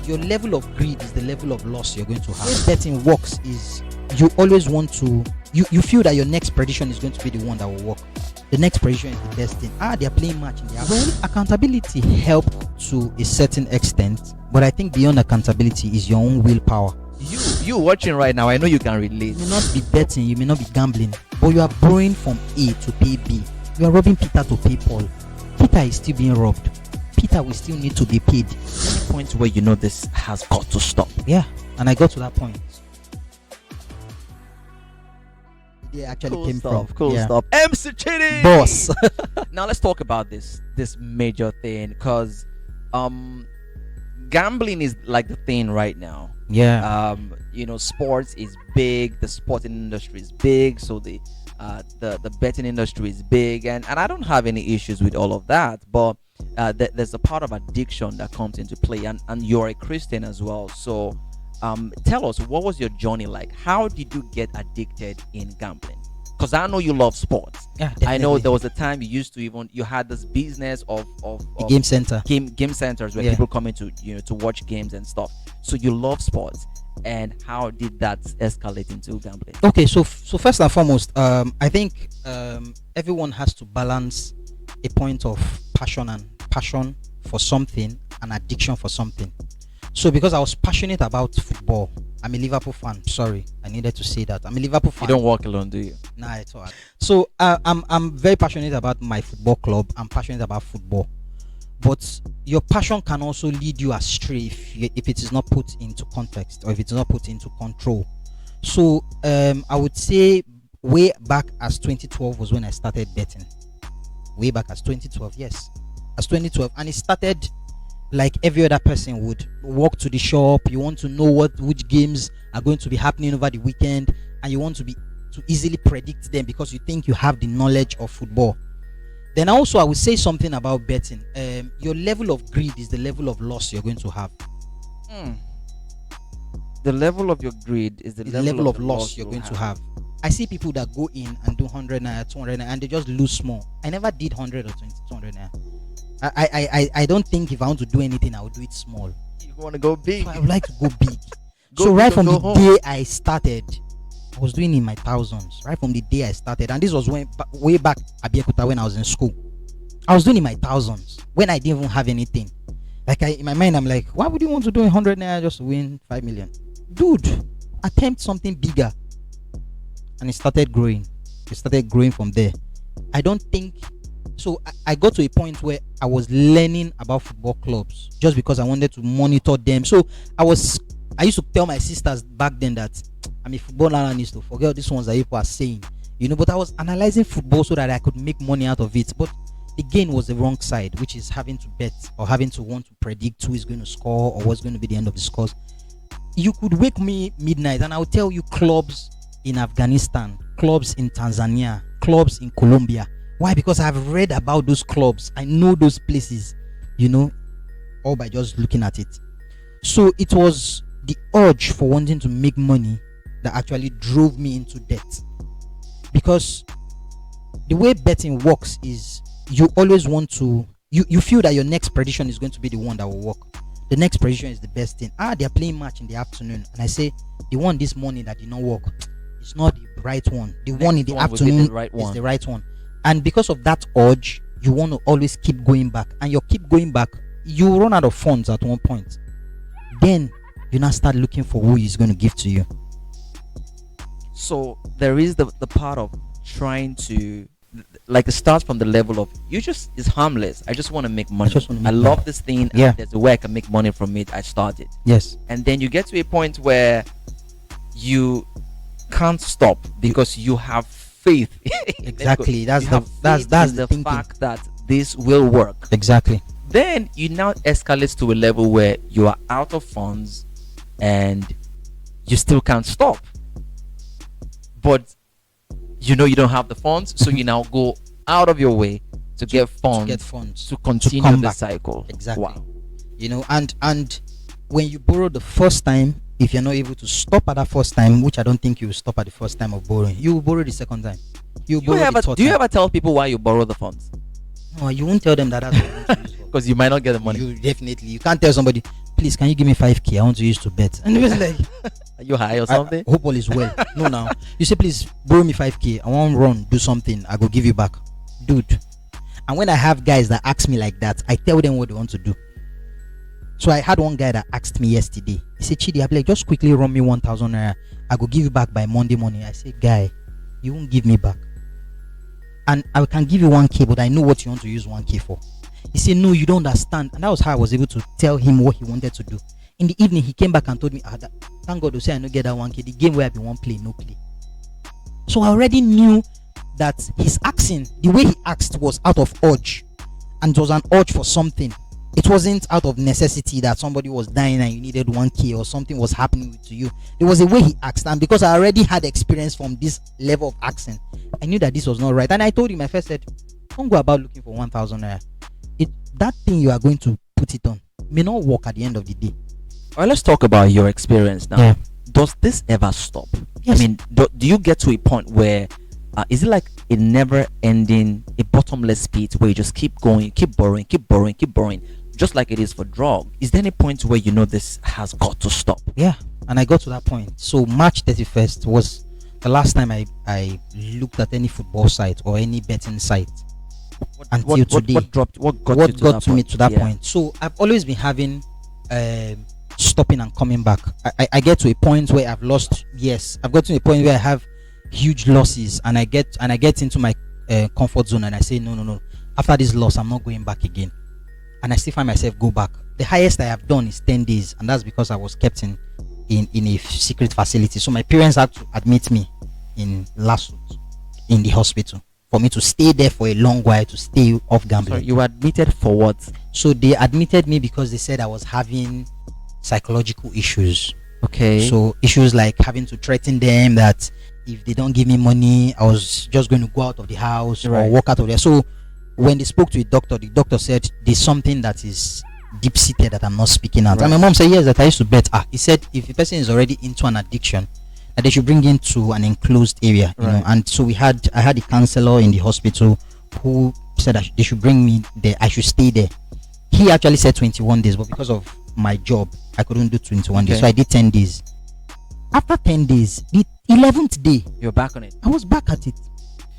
your level of greed is the level of loss you're going to have. The way betting works is you always want to, you feel that your next prediction is going to be the one that will work. The next prediction is the best thing. They're playing match in the app. Well, accountability helped to a certain extent, but I think beyond accountability is your own willpower. You watching right now, I know you can relate. You may not be betting, you may not be gambling, but you are borrowing from A to pay B. You are robbing Peter to pay Paul. Peter is still being robbed. Peter will still need to be paid. There's a point where you know this has got to stop. Yeah, and I got to that point. Yeah, actually came from. Cool stuff. MC Chidi, boss. Now let's talk about this major thing, because gambling is like the thing right now. Yeah. Sports is big. The sporting industry is big. So the betting industry is big, and I don't have any issues with all of that. But there's a part of addiction that comes into play, and you're a Christian as well. So tell us, what was your journey like? How did you get addicted in gambling? Because I know you love sports. Yeah, definitely. I know there was a time you had this business of game center, game centers where people come in to watch games and stuff. So you love sports, and how did that escalate into gambling? Okay, so first and foremost, I think everyone has to balance a point of passion for something and addiction for something. So because I was passionate about football, I'm a Liverpool fan. Sorry, I needed to say that. I'm a Liverpool fan. You don't walk alone, do you? Nah, it's alright. So I'm very passionate about my football club. I'm passionate about football, but your passion can also lead you astray if it is not put into context or if it's not put into control. So I would say way back as 2012 was when I started betting. Way back as 2012, yes, as 2012, and it started like every other person would. Walk to the shop, you want to know which games are going to be happening over the weekend, and you want to easily predict them because you think you have the knowledge of football. Then also I would say something about betting. Your level of greed is the level of loss you're going to have. The level of your greed is the level of loss you're going to have. I see people that go in and do 100 naira, 200 naira, and they just lose small. I never did 100 or 200 naira. I don't think if I want to do anything, I would do it small. You want to go big? So I would like to go big. So right from the day I started, I was doing in my thousands. Right from the day I started, and this was way back at Abiyakuta when I was in school. I was doing in my thousands when I didn't even have anything. Like in my mind, I'm like, why would you want to do 100 naira just to win 5 million? Dude, attempt something bigger. And it started growing. It started growing from there. I don't think so. I got to a point where I was learning about football clubs just because I wanted to monitor them. So I used to tell my sisters back then that I'm a football analyst, to forget these ones that people are saying, but I was analyzing football so that I could make money out of it. But the gain was the wrong side, which is having to bet or having to want to predict who is going to score or what's going to be the end of the scores. You could wake me midnight and I'll tell you clubs in Afghanistan, clubs in Tanzania, clubs in Colombia. Why? Because I've read about those clubs. I know those places, all by just looking at it. So it was the urge for wanting to make money that actually drove me into debt. Because the way betting works is you always want to, you feel that your next prediction is going to be the one that will work. The next prediction is the best thing. They're playing match in the afternoon, and I say the one this morning that did not work, it's not the right one. The one in the afternoon is the right one. And because of that urge, you want to always keep going back, and you keep going back, you run out of funds at one point. Then you now start looking for who is going to give to you. So there is the part of trying to, like, it starts from the level of it's harmless. I just want to make money. I love this thing. Yeah. And there's a way I can make money from it. I started. Yes. And then you get to a point where you can't stop because you have faith. Exactly. That's the thinking. Fact that this will work. Exactly. Then you now escalate to a level where you are out of funds and you still can't stop. But you don't have the funds, so you now go out of your way to get funds to continue the cycle. Exactly. Wow. And when you borrow the first time, if you're not able to stop at that first time, which I don't think you will stop at the first time of borrowing, you will borrow the second time. Do you ever tell people why you borrow the funds? No, you won't tell them that. That's what you want to use for. Because you might not get the money. You can't tell somebody, please, can you give me 5K? I want to use to bet. And he was like, Are you high or something? I hope all is well. No, now. You say, please, borrow me 5K. I want to run, do something. I go give you back. Dude. And when I have guys that ask me like that, I tell them what they want to do. So I had one guy that asked me yesterday. He said, Chidi, I be like, just quickly run me 1,000 naira. I go give you back by Monday morning. I said, guy, you won't give me back. And I can give you 1K, but I know what you want to use 1K for. He said, no, you don't understand. And that was how I was able to tell him what he wanted to do. In the evening, he came back and told me, thank God to say I don't get that 1K. The game where I be one play, no play. So I already knew that his asking, the way he asked was out of urge. And it was an urge for something. It wasn't out of necessity that somebody was dying and you needed 1K or something was happening to you. There was a way he asked, and because I already had experience from this level of asking, I knew that this was not right. And I told him, I first said, don't go about looking for 1,000 naira. That thing you are going to put it on may not work at the end of the day. All right, let's talk about your experience now. Yeah. Does this ever stop? Yes. I mean, do you get to a point where is it like a never-ending, a bottomless pit where you just keep going, keep borrowing, just like it is for drug? Is there any point where you know this has got to stop? Yeah, and I got to that point. So March 31st was the last time I looked at any football site or any betting site. Until today. What got me to that point? So I've always been having stopping and coming back. I get to a point where I've lost. Yes, I've got to a point where I have huge losses, and I get into my comfort zone, and I say no. After this loss, I'm not going back again, and I still find myself go back. The highest I have done is 10 days, and that's because I was kept in a secret facility. So my parents had to admit me in Lasut in the hospital for me to stay there for a long while, to stay off gambling. Sorry, you were admitted for what? So they admitted me because they said I was having psychological issues. Okay. So issues like having to threaten them that if they don't give me money, I was just going to go out of the house or walk out of there. So when they spoke to the doctor said there's something that is deep seated that I'm not speaking out. Right. And my mom said, yes, that I used to bet. He said if a person is already into an addiction, that they should bring him to an enclosed area, you know. And so I had a counselor in the hospital who said that they should bring me there. I should stay there. He actually said 21 days, but because of my job, I couldn't do 21 days. So I did 10 days. After 10 days, the 11th day, you're back on it. I was back at it.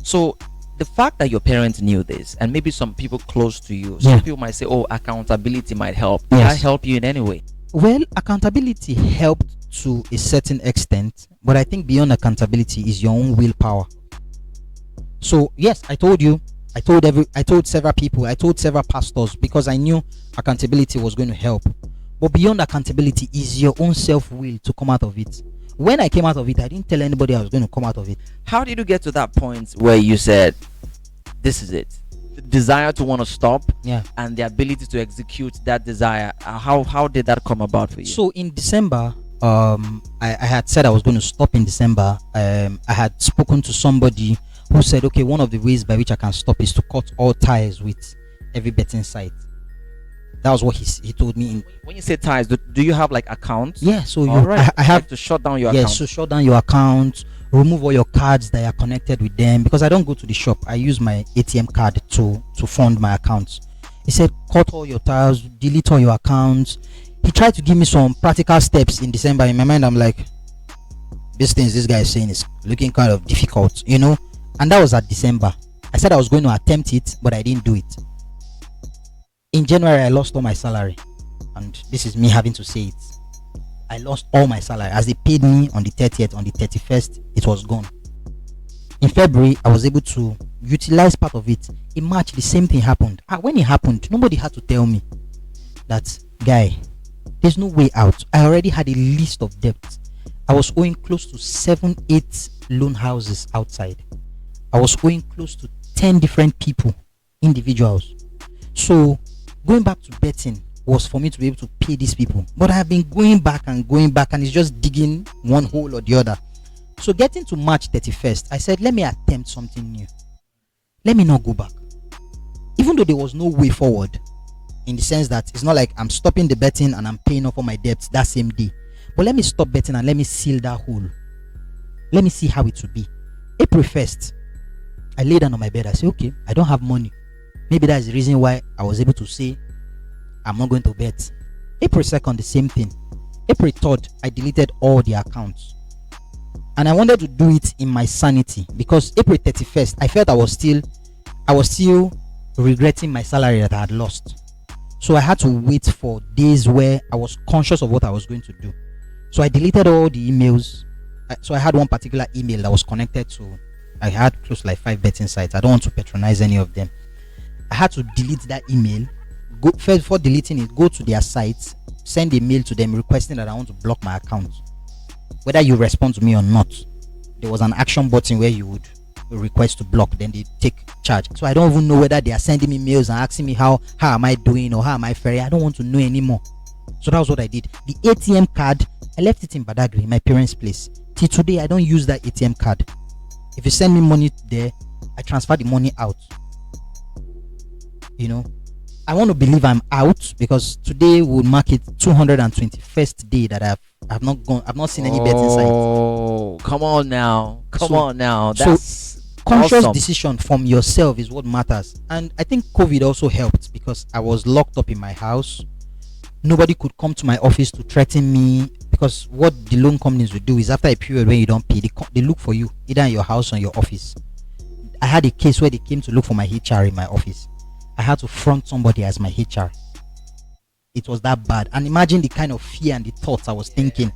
So the fact that your parents knew this, and maybe some people close to you, some people might say, oh, accountability might help. Did that help you in any way? Well, accountability helped to a certain extent, but I think beyond accountability is your own willpower. So yes, I told several people, I told several pastors, because I knew accountability was going to help. But beyond accountability is your own self-will to come out of it. When I came out of it, I didn't tell anybody I was going to come out of it. How did you get to that point where you said, this is it? The desire to want to stop, and the ability to execute that desire. How did that come about for you? So in December, I had said I was going to stop in December. I had spoken to somebody who said, okay, one of the ways by which I can stop is to cut all ties with every betting site. That was what he told me. When you say ties, do you have like accounts? Yeah, so I have to shut down your account. Yeah, so shut down your account, remove all your cards that are connected with them, because I don't go to the shop. I use my ATM card to fund my accounts. He said, cut all your ties, delete all your accounts. He tried to give me some practical steps in December. In my mind, I'm like, these things this guy is saying is looking kind of difficult, you know. And that was at December. I said I was going to attempt it, but I didn't do it. In January, I lost all my salary, and this is me having to say it. I lost all my salary. As they paid me on the 30th, on the 31st, it was gone. In February, I was able to utilize part of it. In March, the same thing happened. When it happened, nobody had to tell me that, guy, there's no way out. I already had a list of debts. I was owing close to 7-8 loan houses outside. I was owing close to 10 different people, individuals. So going back to betting was for me to be able to pay these people. But I have been going back, and it's just digging one hole or the other. So getting to March 31st, I said, let me attempt something new. Let me not go back. Even though there was no way forward, in the sense that it's not like I'm stopping the betting and I'm paying off all my debts that same day. But let me stop betting and let me seal that hole. Let me see how it will be. April 1st, I lay down on my bed. I say, okay, I don't have money. Maybe that's the reason why I was able to say I'm not going to bet. April 2nd, the same thing. April 3rd, I deleted all the accounts. And I wanted to do it in my sanity, because April 31st, I felt I was still regretting my salary that I had lost. So I had to wait for days where I was conscious of what I was going to do. So I deleted all the emails. So I had one particular email that was connected to, I had close to like 5 betting sites. I don't want to patronize any of them. I had to delete that email. Go first, before deleting it, go to their sites, send a mail to them requesting that I want to block my account. Whether you respond to me or not, there was an action button where you would request to block, then they take charge. So I don't even know whether they are sending me mails and asking me how am I doing or how am I faring. I don't want to know anymore. So that was what I did. The ATM card, I left it in Badagry, my parents' place. Till today, I don't use that ATM card. If you send me money there, I transfer the money out. You know, I want to believe I'm out, because today will mark it 221st day that I've not seen any betting sites. Oh, come on now. That's conscious awesome. decision from yourself is what matters. And I think COVID also helped, because I was locked up in my house. Nobody could come to my office to threaten me, because what the loan companies will do is, after a period when you don't pay, they look for you either in your house or in your office. I had a case where they came to look for my HR in my office. I had to front somebody as my HR. It was that bad. And imagine the kind of fear and the thoughts I was thinking,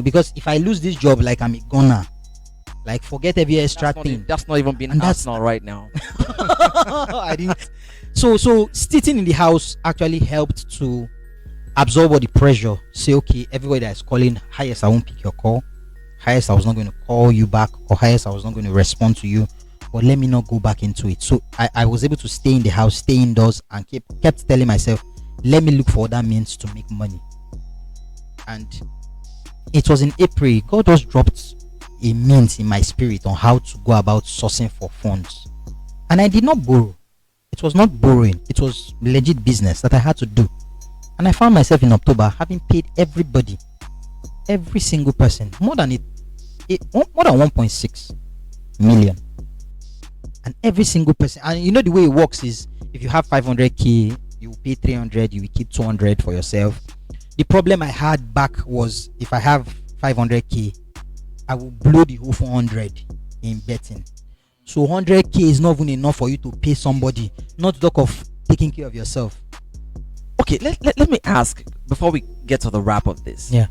because if I lose this job, like, I'm a gunner, like, forget every extra thing. That's not even being Arsenal right now. I didn't. So sitting in the house actually helped to absorb all the pressure. Say, okay, everybody that is calling, highest I won't pick your call, highest I was not going to call you back, or highest I was not going to respond to you, but let me not go back into it. So I was able to stay in the house, stay indoors, and kept telling myself, let me look for other means to make money. And it was in April, God just dropped a means in my spirit on how to go about sourcing for funds. And I did not borrow. It was not borrowing. It was legit business that I had to do. And I found myself in October having paid everybody, every single person, more than 1.6 million. And every single person, and the way it works is, if you have 500k, you pay 300, you will keep 200 for yourself. The problem I had back was, if I have 500k, I will blow the whole 400 in betting. So 100k is not even enough for you to pay somebody, not to talk of taking care of yourself. Okay, let me ask before we get to the wrap of this. Yeah.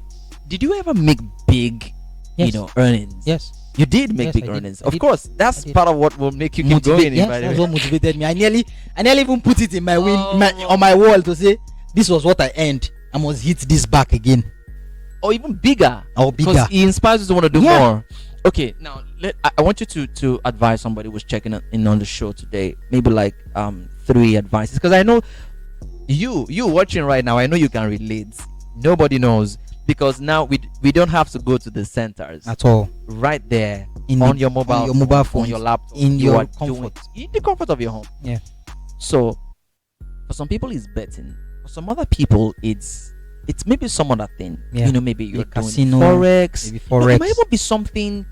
Did you ever make big, Yes. earnings? Yes. You did make big earnings. Of course, that's part of what will make you keep going. Yes, that's what motivated me. I nearly even put it in my on my wall to say, this was what I earned. I must hit this back again. Or even bigger. Or bigger. Because it inspires you to want to do more. Okay, now I want you to advise somebody who's checking in on the show today. Maybe like 3 advices, because I know you watching right now. I know you can relate. Nobody knows, because now we don't have to go to the centers at all. Right there on your mobile phone, on your laptop, in your comfort, in the comfort of your home. Yeah. So for some people it's betting. For some other people it's maybe some other thing. Yeah. Maybe you're doing casino, forex. Maybe forex. It might even be something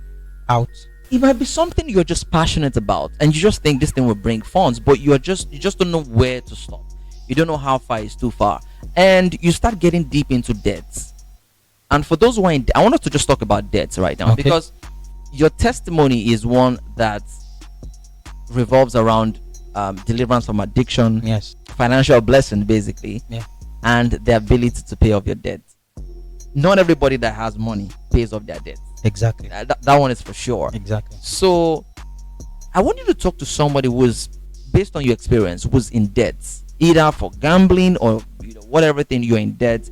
out. It might be something you're just passionate about, and you just think this thing will bring funds, but you just don't know where to stop. You don't know how far is too far, and you start getting deep into debts. And for those who are I want us to just talk about debts right now, because your testimony is one that revolves around deliverance from addiction, yes, financial blessing basically, and the ability to pay off your debts. Not everybody that has money pays off their debts. Exactly. That one is for sure. Exactly. So I want you to talk to somebody who's, based on your experience, who's in debt, either for gambling or whatever thing you're in debt,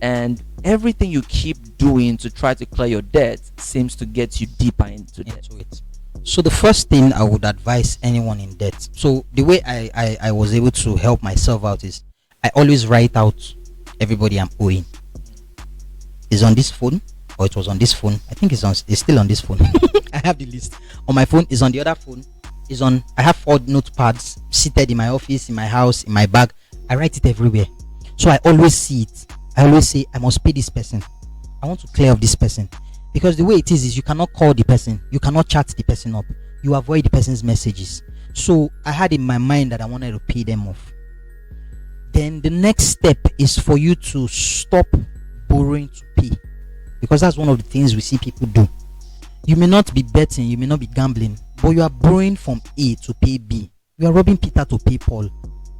and everything you keep doing to try to clear your debt seems to get you deeper into debt. So the first thing I would advise anyone in debt, so the way I was able to help myself out is, I always write out everybody I'm owing. Is on this phone, or it was on this phone. I think it's still on this phone. I have the list on my phone. Is on the other phone. I have 4 notepads seated in my office, in my house, in my bag. I write it everywhere, so I always see it. I always say, I must pay this person. I want to clear off this person, because the way it is you cannot call the person, you cannot chat the person up, you avoid the person's messages. So I had in my mind that I wanted to pay them off. then the next step is for you to stop borrowing to pay, because that's one of the things we see people do. You may not be betting, you may not be gambling, but you are borrowing from A to pay B. You are robbing Peter to pay Paul.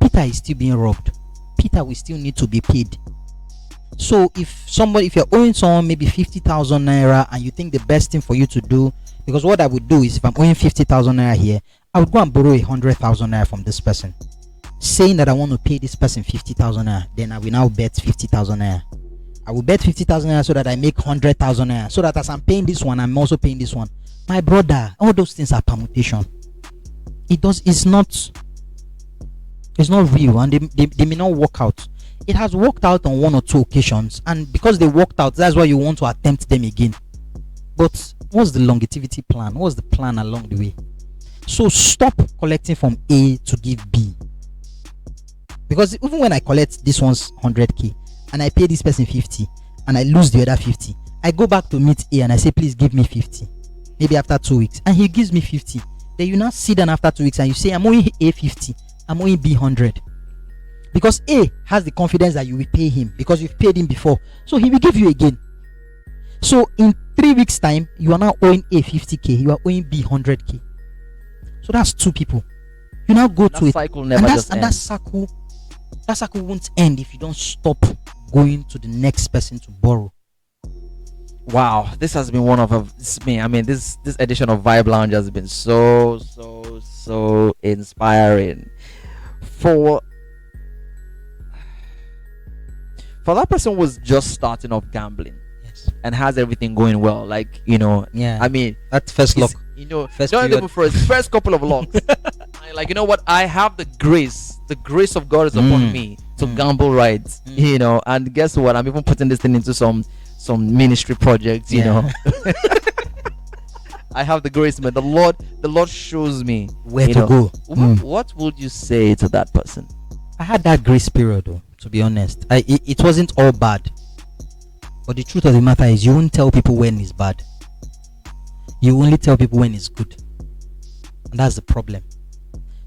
Peter is still being robbed. Peter will still need to be paid. So if you're owing someone maybe 50,000 naira, and you think the best thing for you to do, because what I would do is, if I'm owing 50,000 naira here, I would go and borrow 100,000 naira from this person, saying that I want to pay this person 50,000 naira. Then I will now bet 50,000 naira. I will bet 50,000 naira so that I make 100,000 naira, so that as I'm paying this one, I'm also paying this one. My brother, all those things are permutation. It's not real, and they may not work out. It has worked out on 1 or 2 occasions, and because they worked out, that's why you want to attempt them again. But what's the longevity plan? What's the plan along the way? So stop collecting from A to give B. Because even when I collect this one's 100k and I pay this person 50 and I lose the other 50, I go back to meet A and I say, please give me 50. Maybe after 2 weeks, and he gives me 50. Then you now sit down after 2 weeks and you say, I'm owing A 50, I'm owing B 100. Because A has the confidence that you will pay him because you've paid him before, so he will give you again. So in 3 weeks time, you are now owing A 50k, you are owing B 100k. So that's 2 people. You now go to it, cycle never just ends. That cycle won't end if you don't stop going to the next person to borrow. Wow, this has been one of this edition of Vibe Lounge has been so inspiring. For that person who was just starting off gambling, yes, and has everything going well, like, yeah, I mean, that first lock, first couple of locks, like, you know what, I have the grace of God is upon me to gamble right, and guess what, I'm even putting this thing into some ministry projects, you know. I have the grace, man. The Lord shows me where to go. What would you say to that person? I had that grace period, though, to be honest. It wasn't all bad, but the truth of the matter is, you won't tell people when it's bad. You only tell people when it's good, and that's the problem.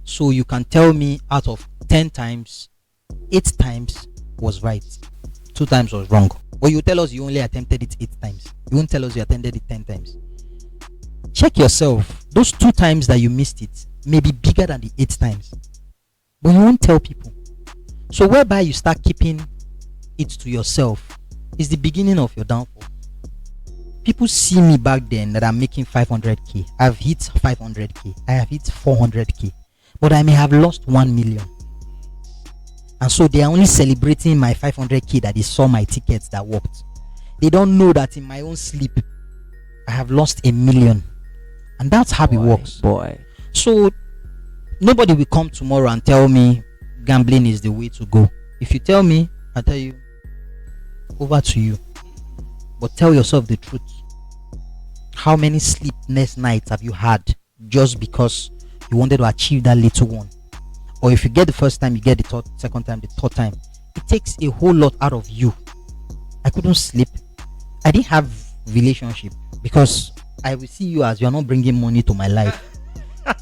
So you can tell me out of 10 times, 8 times was right, 2 times was wrong. Or you tell us you only attempted it 8 times. You won't tell us you attempted it 10 times. Check yourself. Those 2 times that you missed it may be bigger than the 8 times, but you won't tell people. So whereby you start keeping it to yourself is the beginning of your downfall. People see me back then that I'm making 500k. I've hit 500k. I have hit 400k, but I may have lost 1 million. And so they are only celebrating my 500k that they saw my tickets that worked. They don't know that in my own sleep, I have lost 1 million. And that's how it works. Boy. So nobody will come tomorrow and tell me gambling is the way to go. If you tell me, I tell you, over to you. But tell yourself the truth. How many sleepless nights have you had just because you wanted to achieve that little one? Or if you get the first time, you get the second time, the third time. It takes a whole lot out of you. I couldn't sleep. I didn't have relationship because I will see you as you are not bringing money to my life.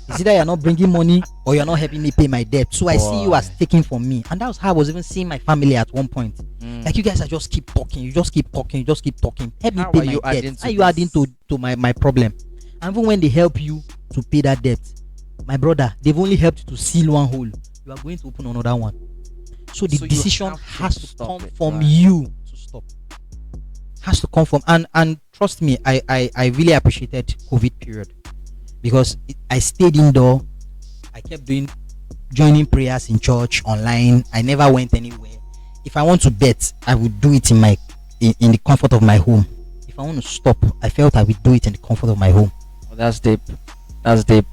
It's either you're not bringing money or you're not helping me pay my debt. So I see you as taking from me. And that was how I was even seeing my family at one point. Like, you guys are just keep talking. You just keep talking. Help me pay my debt. How are you adding to my problem? And even when they help you to pay that debt, my brother, they've only helped you to seal one hole. You are going to open another one. So the decision has to come from you to stop. Has to come from, and trust me, I really appreciated COVID period because I stayed indoor. I kept joining prayers in church online. I never went anywhere. If I want to bet, I would do it in the comfort of my home. If I want to stop, I felt I would do it in the comfort of my home. Well, that's deep. That's deep.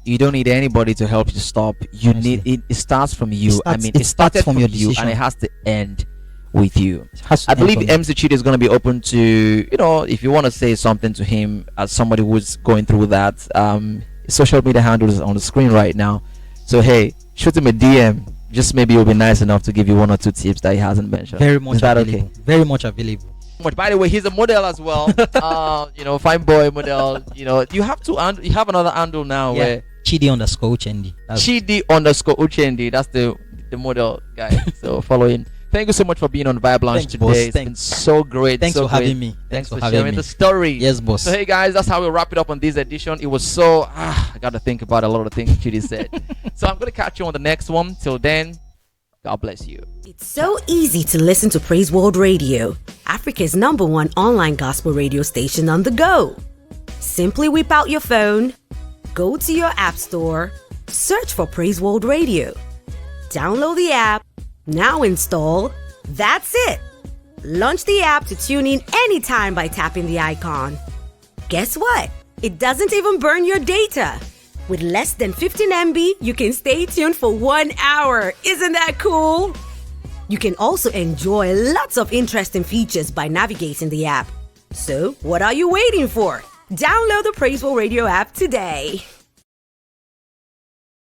You don't need anybody to help you stop. You Honestly. need it starts from you. It starts from your you, decision. and it has to end with you. I believe MC Chidi is going to be open to, if you want to say something to him as somebody who's going through that. Social media handles on the screen right now. So hey, shoot him a DM. Just maybe he'll be nice enough to give you 1 or 2 tips that he hasn't mentioned. Very much Is that available. okay? Very much available. By the way, he's a model as well. Fine boy model. You have another handle now where Chidi _Uchendi. Chidi _Uchendi. That's the the model guy. So follow him. Thank you so much for being on Vibe Lounge Thanks, today. boss. It's been so great. Thanks so for having great. me. Thanks for having sharing me. the story. Yes, boss. So hey guys, that's how we wrap it up on this edition. It was so I got to think about a lot of things Chidi said. So I'm gonna catch you on the next one. Till then, God bless you. It's so easy to listen to Praise World Radio, Africa's #1 online gospel radio station on the go. Simply whip out your phone, go to your app store, search for Praise World Radio, download the app, now install. That's it. Launch the app to tune in anytime by tapping the icon. Guess what? It doesn't even burn your data. With less than 15 MB, you can stay tuned for 1 hour. Isn't that cool? You can also enjoy lots of interesting features by navigating the app. So, what are you waiting for? Download the Praiseful Radio app today.